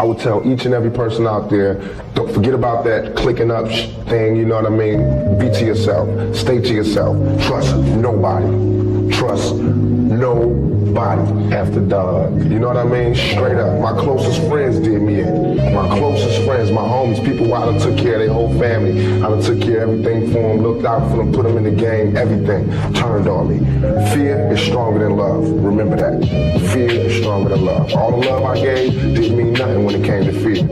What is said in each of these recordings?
I would tell each and every person out there, don't forget about that clicking up thing, you know what I mean? Be to yourself, stay to yourself, trust nobody. Trust nobody after dog. You know what I mean? Straight up. My closest friends did me in. My closest friends, my homies, people who I done took care of their whole family. I done took care of everything for them, looked out for them, put them in the game, everything turned on me. Fear is stronger than love. Remember that. Fear is stronger than love. All the love I gave didn't mean nothing when it came to fear.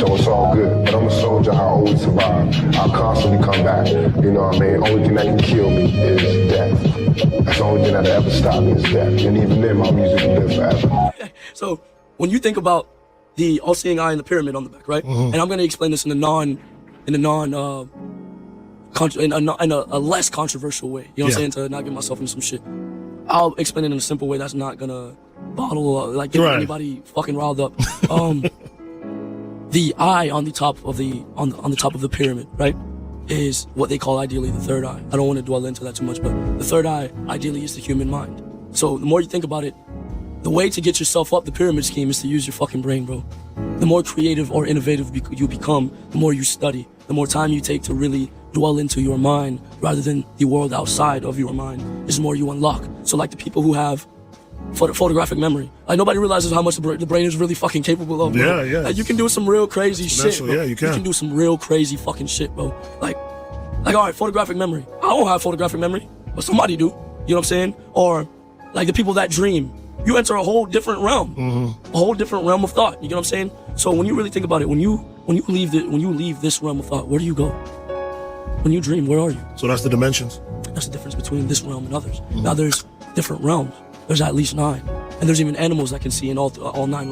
So it's all good. But I'm a soldier, I always survive. I'll constantly come back. You know what I mean? Only thing that can kill me is death. That's the only thing that'll ever stop me is death. And even then, my music will live forever. So when you think about the all-seeing eye and the pyramid on the back, right? And I'm going to explain this in a less controversial way. You know what I'm saying? To not get myself into some shit. I'll explain it in a simple way that's not going to get anybody fucking riled up. The eye on the top of the pyramid, right, is what they call ideally the third eye. I don't want to dwell into that too much, but the third eye ideally is the human mind. So the more you think about it, the way to get yourself up the pyramid scheme is to use your fucking brain, bro. The more creative or innovative you become, the more you study, the more time you take to really dwell into your mind rather than the world outside of your mind, is the more you unlock. So like the people who have photographic memory, like nobody realizes how much the brain is really fucking capable of, bro. Yeah. Like you can do some real crazy shit, bro. Yeah, you can do some real crazy fucking shit, bro. Like all right, photographic memory. I don't have photographic memory, but somebody do. You know what I'm saying? Or like the people that dream. You enter a whole different realm, a whole different realm of thought. You get what I'm saying? So when you really think about it, when you leave this realm of thought, where do you go? When you dream, where are you? So that's the dimensions. That's the difference between this realm and others. Now there's different realms. There's at least 9, and there's even animals that can see in all 9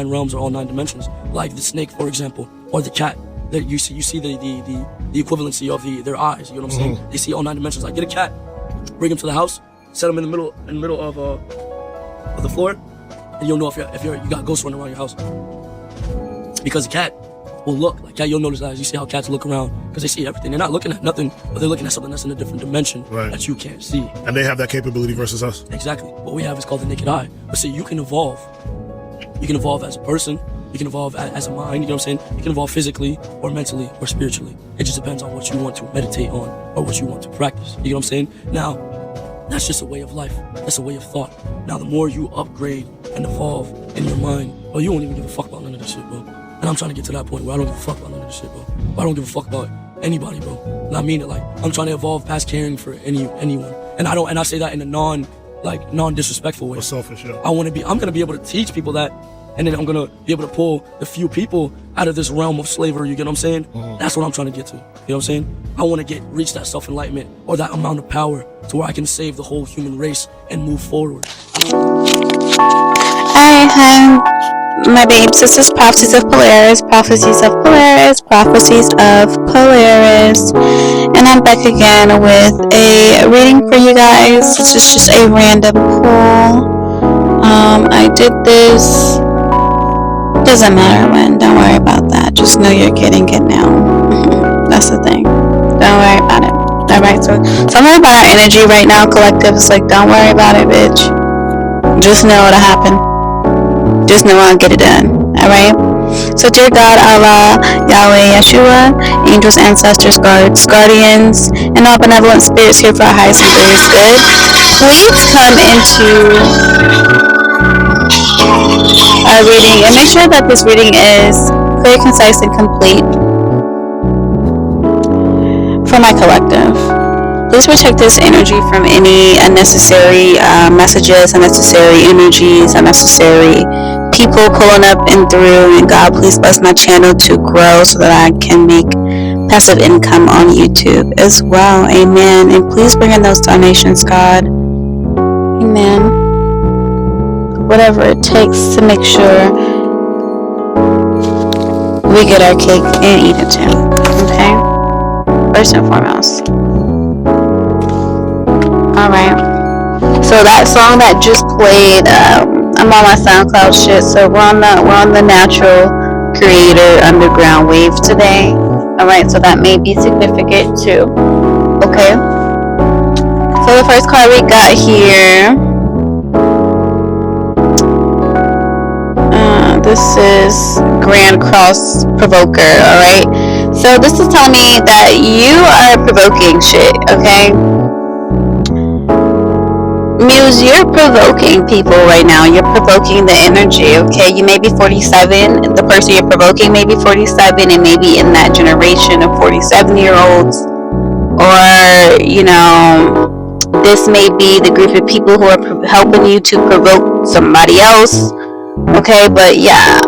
realms or all 9 dimensions, like the snake, for example, or the cat. That you see the equivalency of their eyes. You know what I'm saying? They see all 9 dimensions. Like get a cat, bring him to the house, set him in the middle of the floor, and you'll know if you got ghosts running around your house. Because the cat will look like cat. You'll notice that as you see how cats look around, because they see everything. They're not looking at nothing, but they're looking at something that's in a different dimension that you can't see. And they have that capability versus us. Exactly. What we have is called the naked eye. But see, you can evolve. You can evolve as a person. You can evolve as a mind. You know what I'm saying? You can evolve physically or mentally or spiritually. It just depends on what you want to meditate on or what you want to practice. You know what I'm saying? Now, that's just a way of life. That's a way of thought. Now, the more you upgrade and evolve in your mind, you won't even give a fuck about none of this shit, bro. And I'm trying to get to that point where I don't give a fuck about none of this shit, bro. I don't give a fuck about anybody, bro. And I mean it. Like, I'm trying to evolve past caring for anyone. And I say that in a non-disrespectful way. Or selfish, yeah. I'm gonna be able to teach people that, and then I'm gonna be able to pull the few people out of this realm of slavery. You get what I'm saying? That's what I'm trying to get to. You know what I'm saying? I want to reach that self-enlightenment or that amount of power to where I can save the whole human race and move forward. Hi, my babes. This is Prophecies of Polaris, Prophecies of Polaris, Prophecies of Polaris, and I'm back again with a reading for you guys. This is just a random poll. I did this. Doesn't matter when. Don't worry about that. Just know you're getting it now. That's the thing. Don't worry about it. Alright, so something about our energy right now, collective, is like, don't worry about it, bitch. Just know it'll happen. Just know I'll get it done. Alright? So, dear God, Allah, Yahweh, Yeshua, angels, ancestors, guards, guardians, and all benevolent spirits here for our highest and greatest good, please come into our reading and make sure that this reading is clear, concise, and complete for my collective. Please protect this energy from any unnecessary messages, unnecessary energies, unnecessary people pulling up and through. And God, please bless my channel to grow so that I can make passive income on YouTube as well. Amen. And please bring in those donations, God. Amen. Whatever it takes to make sure we get our cake and eat it too. Okay? First and foremost. Alright. So that song that just played, I'm on my SoundCloud shit, so we're on the natural creator underground wave today. Alright, so that may be significant too. Okay? So the first card we got here, This is Grand Cross Provoker, alright? So this is telling me that you are provoking shit, okay? Muse, you're provoking people right now. You're provoking the energy, okay? You may be 47. The person you're provoking may be 47 and maybe in that generation of 47-year-olds. Or, you know, this may be the group of people who are helping you to provoke somebody else. Okay, but yeah,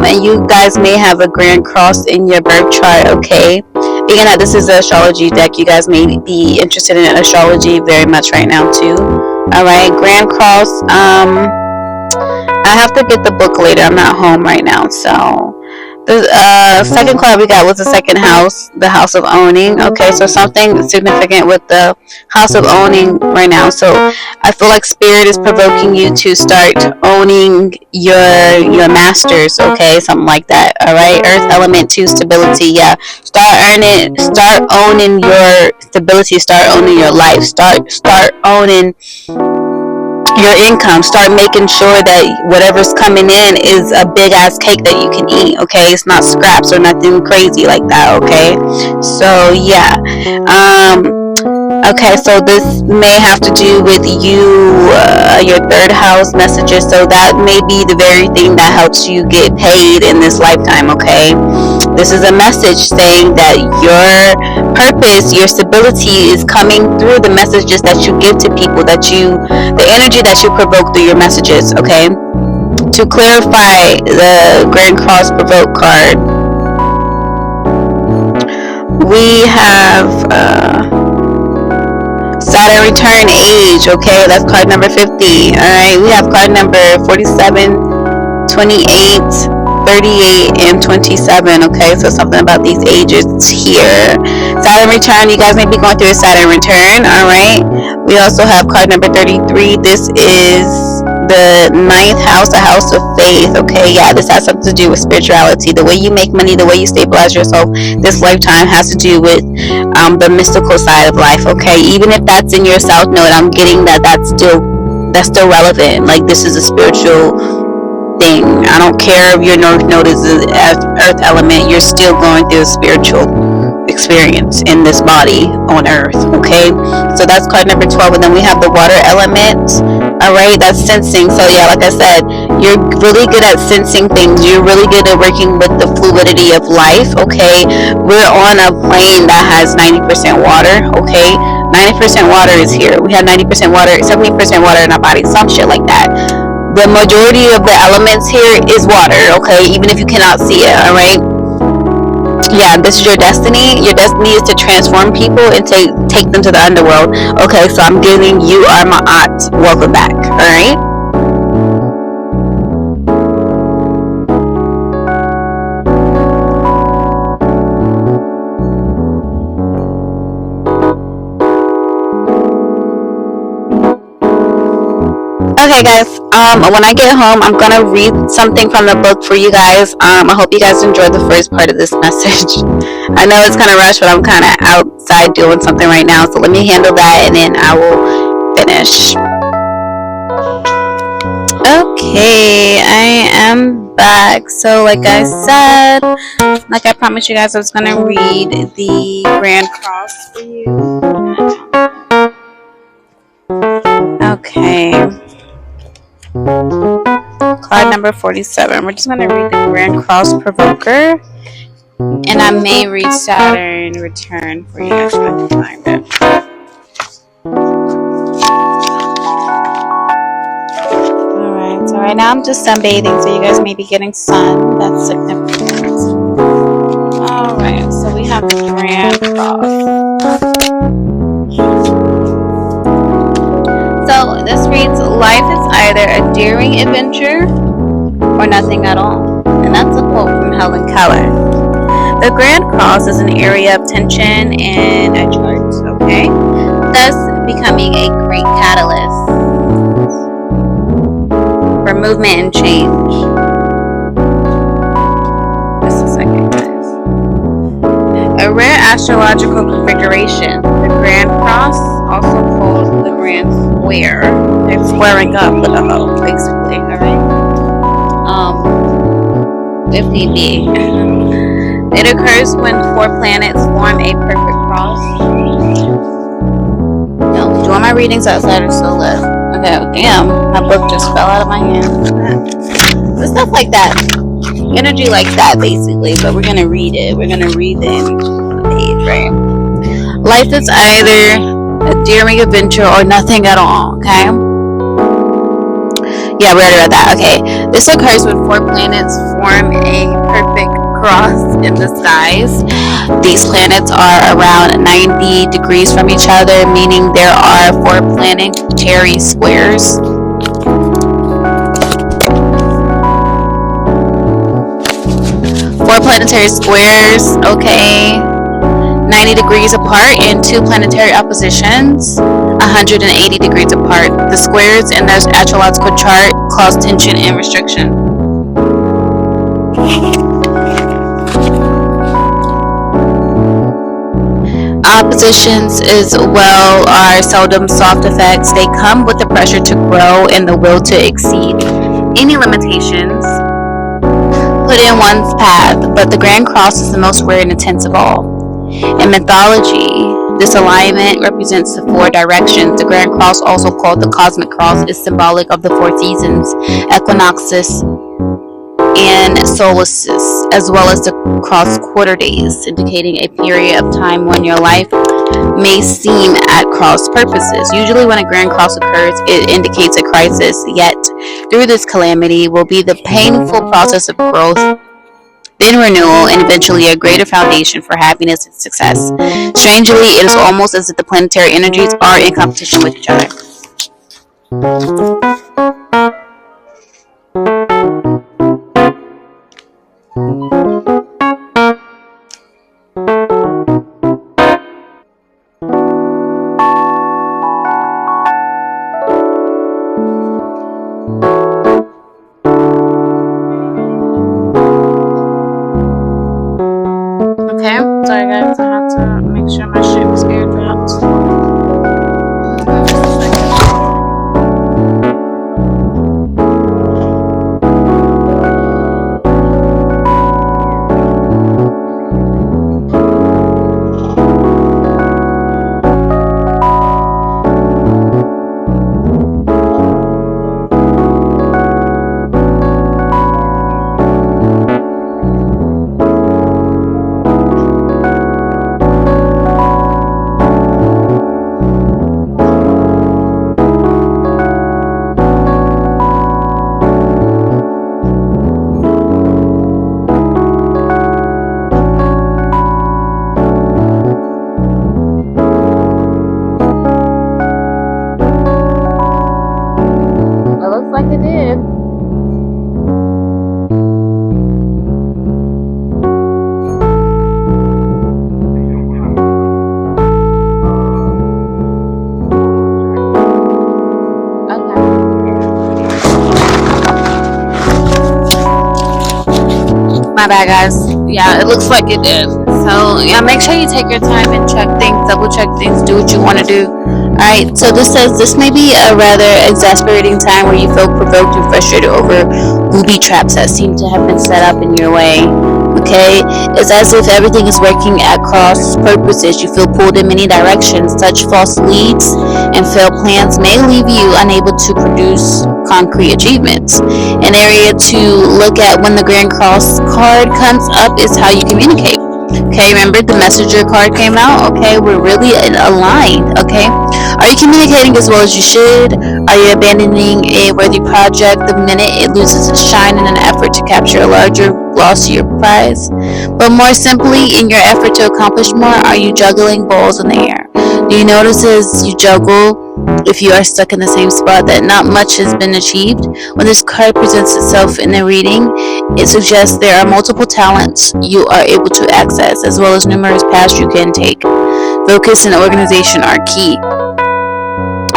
and you guys may have a Grand Cross in your birth chart, okay? Again, this is an astrology deck. You guys may be interested in astrology very much right now too. Alright, Grand Cross. I have to get the book later. I'm not home right now, so the second card we got was the second house, the house of owning. Okay, so something significant with the house of owning right now. So I feel like spirit is provoking you to start owning your masters. Okay, something like that. All right, earth element 2, stability. Yeah, start owning your stability. Start owning your life. Start owning your income. Start making sure that whatever's coming in is a big ass cake that you can eat. Okay, it's not scraps or nothing crazy like that. Okay, so yeah, okay, so this may have to do with you, your third house messages. So that may be the very thing that helps you get paid in this lifetime. Okay, this is a message saying that your purpose, your stability is coming through the messages that you give to people, the energy that you provoke through your messages. Okay, to clarify the Grand Cross Provoke card, we have Saturn return age. Okay, that's card number 50. Alright, we have card number 47, 28, 38, and 27. Okay, so something about these ages here. Saturn return, you guys may be going through a Saturn return. Alright, we also have card number 33. This is the 9th house, a house of faith. Okay, yeah, this has something to do with spirituality. The way you make money, the way you stabilize yourself this lifetime has to do with the mystical side of life. Okay, even if that's in your south node, I'm getting that's still relevant. Like, this is a spiritual thing. I don't care if your north node is an earth element, you're still going through a spiritual experience in this body on earth. Okay, so that's card number 12. And then we have the water element. All right, that's sensing. So yeah, like I said, you're really good at sensing things. You're really good at working with the fluidity of life. Okay, we're on a plane that has 90% water. Okay, 90% water is here. We have 90% water, 70% water in our body, some shit like that. The majority of the elements here is water. Okay, even if you cannot see it. All right, yeah, this is your destiny. Your destiny is to transform people and to take them to the underworld. Okay, so I'm giving you are my aunt. Welcome back. All right. Okay guys, when I get home, I'm gonna read something from the book for you guys. I hope you guys enjoyed the first part of this message. I know it's kind of rushed, but I'm kind of outside doing something right now, so let me handle that and then I will finish. Okay, I am back. So like I said, like I promised you guys, I was gonna read the Grand Cross for you. Okay. Card number 47. We're just going to read the Grand Cross Provoker. And I may read Saturn Return for you guys if I can find it. Alright, so right now I'm just sunbathing, so you guys may be getting sun. That's significant. Alright, so we have the Grand Cross. So this reads, life is either a daring adventure or nothing at all. And that's a quote from Helen Keller. The Grand Cross is an area of tension in a chart, okay? Thus becoming a great catalyst for movement and change. Just a second, guys. A rare astrological configuration, the Grand Cross, also called the Grand Square. It's squaring up with a hoe, basically, alright? if need be. It occurs when 4 planets form a perfect cross. No, do all my readings outside or still left? Okay, damn, my book just fell out of my hand. But stuff like that. Energy like that, basically. But we're gonna read it. We're gonna read the energy on the page, right? Life is either a daring adventure or nothing at all, okay? Yeah, we already read that. Okay. This occurs when 4 planets form a perfect cross in the skies. These planets are around 90 degrees from each other, meaning there are 4 planetary squares. 4 planetary squares, okay. 90 degrees apart in 2 planetary oppositions, 180 degrees apart. The squares in their astrological chart cause tension and restriction. Oppositions as well are seldom soft effects. They come with the pressure to grow and the will to exceed any limitations put in one's path, but the Grand Cross is the most rare and intense of all. In mythology, this alignment represents the 4 directions. The Grand Cross, also called the Cosmic Cross, is symbolic of the 4 seasons, equinoxes, and solstices, as well as the cross quarter days, indicating a period of time when your life may seem at cross purposes. Usually when a grand cross occurs, it indicates a crisis, yet through this calamity will be the painful process of growth, then renewal, and eventually a greater foundation for happiness and success. Strangely, it is almost as if the planetary energies are in competition with each other. Okay, sorry guys, I had to make sure my shit was airdropped. It looks like it did. My bad, guys. Yeah, it looks like it did. So, yeah, make sure you take your time and check things, double check things, do what you want to do. Alright, so this says this may be a rather exasperating time where you feel provoked and frustrated over booby traps that seem to have been set up in your way. Okay, it's as if everything is working at cross purposes. You feel pulled in many directions. Such false leads and failed plans may leave you unable to produce concrete achievements. An area to look at when the Grand Cross card comes up is how you communicate. Okay, remember the messenger card came out? Okay, we're really aligned. Okay, are you communicating as well as you should? Are you abandoning a worthy project the minute it loses its shine in an effort to capture a larger loss to your prize? But more simply, in your effort to accomplish more, are you juggling balls in the air? Do you notice as you juggle, if you are stuck in the same spot, that not much has been achieved? When this card presents itself in the reading, it suggests there are multiple talents you are able to access, as well as numerous paths you can take. Focus and organization are key.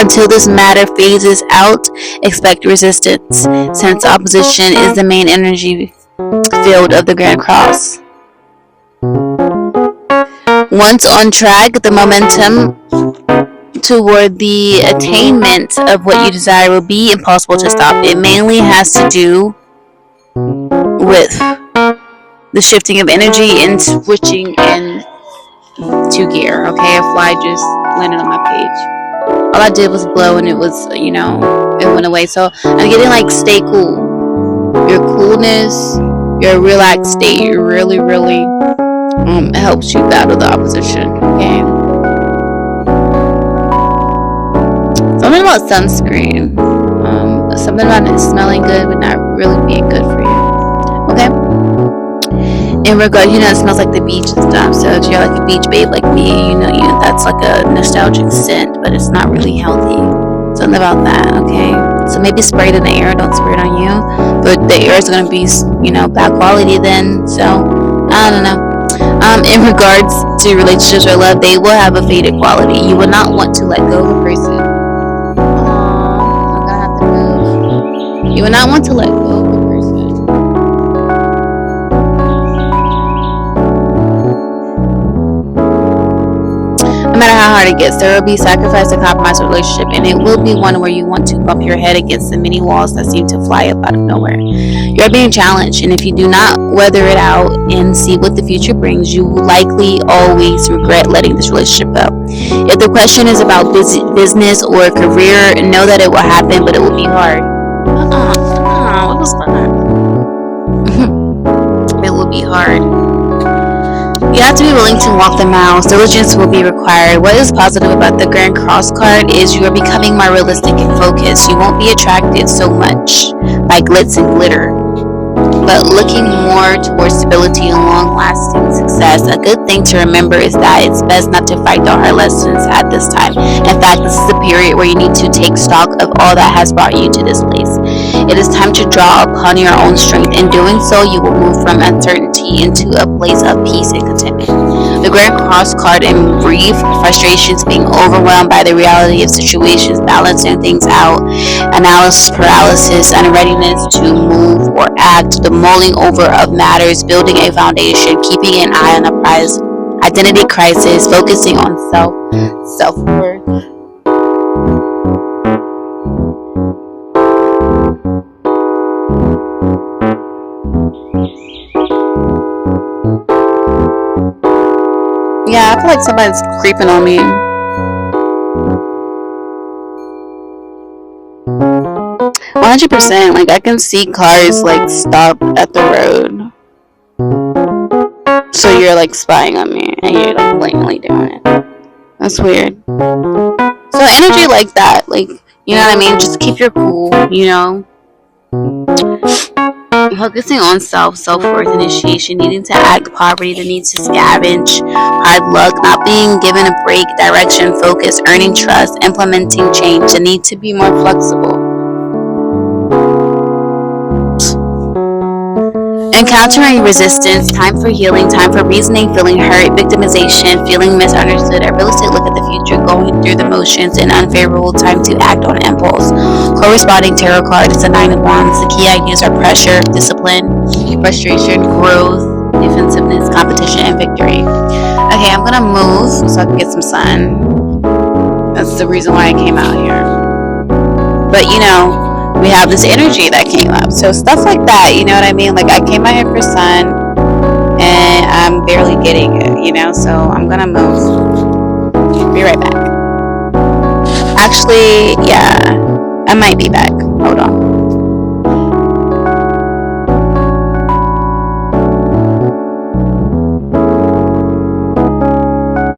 Until this matter phases out, expect resistance, since opposition is the main energy field of the Grand Cross. Once on track, the momentum toward the attainment of what you desire will be impossible to stop. It mainly has to do with the shifting of energy and switching into gear. Okay, a fly just landed on my page. All I did was blow and it was, it went away. So I'm getting like stay cool. Your coolness, your relaxed state really, really helps you battle the opposition. Okay. Something about sunscreen. Something about it smelling good but not really being good for you. Okay. In regard, it smells like the beach and stuff. So if you're like a beach babe like me, that's like a nostalgic scent, but it's not really healthy. Something about that. Okay. So maybe spray it in the air. Don't spray it on you. But the air is gonna be, bad quality then. So I don't know. In regards to relationships or love, they will have a faded quality. You will not want to let go of a person. I'm gonna have to move. You will not want to let go of a person. No matter how hard it gets, there will be sacrifice and compromise in a relationship, and it will be one where you want to bump your head against the many walls that seem to fly up out of nowhere. You're being challenged, and if you do not weather it out and see what the future brings, you will likely always regret letting this relationship go. If the question is about business or career, know that it will happen, but it will be hard. What was that? It will be hard. You have to be willing to walk the miles. Diligence will be required. What is positive about the Grand Cross card is you are becoming more realistic and focused. You won't be attracted so much by glitz and glitter, but looking more towards stability and long-lasting success. A good thing to remember is that it's best not to fight the hard lessons at this time. In fact, this is a period where you need to take stock of all that has brought you to this place. It is time to draw upon your own strength. In doing so, you will move from uncertainty into a place of peace and contentment. The Grand Cross card in brief: frustrations, being overwhelmed by the reality of situations, balancing things out, analysis paralysis, unreadiness to move or act, the mulling over of matters, building a foundation, keeping an eye on the prize, identity crisis, focusing on self-worth. Yeah, I feel like somebody's creeping on me. 100%. Like, I can see cars like stop at the road. So you're like spying on me and you're like blatantly doing it. That's weird. So energy like that, like, you know what I mean? Just keep your cool, Focusing on self-worth, initiation, needing to act, poverty, the need to scavenge, hard luck, not being given a break, direction, focus, earning trust, implementing change, the need to be more flexible. Encountering resistance, time for healing, time for reasoning, feeling hurt, victimization, feeling misunderstood, a realistic look at the future, going through the motions, an unfavorable time to act on impulse. Corresponding tarot card is the Nine of Wands. The key ideas are pressure, discipline, frustration, growth, defensiveness, competition, and victory. Okay, I'm gonna move so I can get some sun. That's the reason why I came out here. But we have this energy that came up. So stuff like that, you know what I mean? Like, I came out here for sun and I'm barely getting it, so I'm gonna move. Be right back. Actually, yeah, I might be back. Hold on.